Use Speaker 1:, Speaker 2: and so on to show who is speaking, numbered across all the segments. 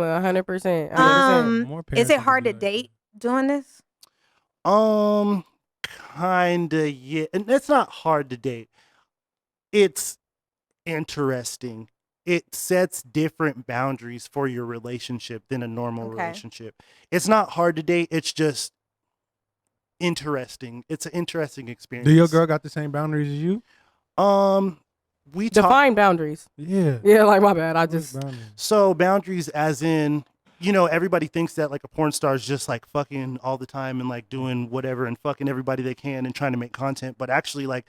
Speaker 1: 100%. 100%.
Speaker 2: More
Speaker 3: Is
Speaker 2: parents
Speaker 3: it
Speaker 2: need to
Speaker 3: hard
Speaker 2: be
Speaker 3: to
Speaker 2: like
Speaker 3: date doing this?
Speaker 4: Kinda, yeah. And it's not hard to date. It's interesting. It sets different boundaries for your relationship than a normal
Speaker 3: Okay.
Speaker 4: relationship. It's not hard to date. It's just interesting. It's an interesting experience.
Speaker 2: Do your girl got the same boundaries as you?
Speaker 4: We talk.
Speaker 1: Define boundaries.
Speaker 2: Yeah.
Speaker 1: Yeah, like my bad. I
Speaker 2: What
Speaker 1: just
Speaker 2: is boundaries?
Speaker 4: So boundaries, as in, everybody thinks that like a porn star is just like fucking all the time and like doing whatever and fucking everybody they can and trying to make content. But actually, like,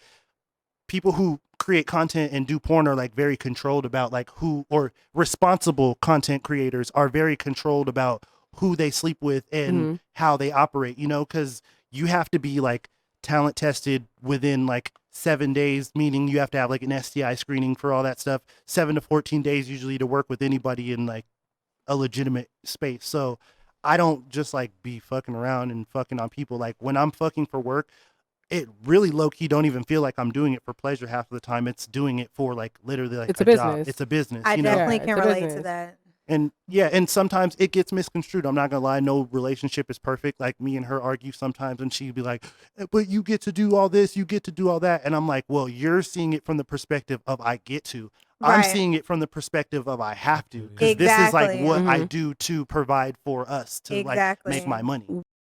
Speaker 4: people who create content and do porn are like very controlled about like who, or responsible content creators are very controlled about who they sleep with and how they operate, because you have to be like talent tested within like 7 days, meaning you have to have like an STI screening for all that stuff, 7 to 14 days usually to work with anybody in like a legitimate space. So I don't just like be fucking around and fucking on people. Like when I'm fucking for work, it really low key don't even feel like I'm doing it for pleasure half of the time. It's doing it for like literally like
Speaker 1: It's a
Speaker 4: job.
Speaker 1: business.
Speaker 4: It's a business.
Speaker 3: I
Speaker 4: you know?
Speaker 3: definitely
Speaker 1: Yeah,
Speaker 3: can
Speaker 1: it's a
Speaker 3: relate to
Speaker 1: business.
Speaker 3: that.
Speaker 4: And yeah, and sometimes it gets misconstrued. I'm not gonna lie, no relationship is perfect. Like me and her argue sometimes, and she'd be like, "But you get to do all this, you get to do all that," and I'm like, "Well, you're seeing it from the perspective of I get to. I'm
Speaker 3: Right.
Speaker 4: seeing it from the perspective of I have to, because this is like
Speaker 3: Exactly.
Speaker 4: what I do to provide for us to like make
Speaker 3: Exactly.
Speaker 4: my money."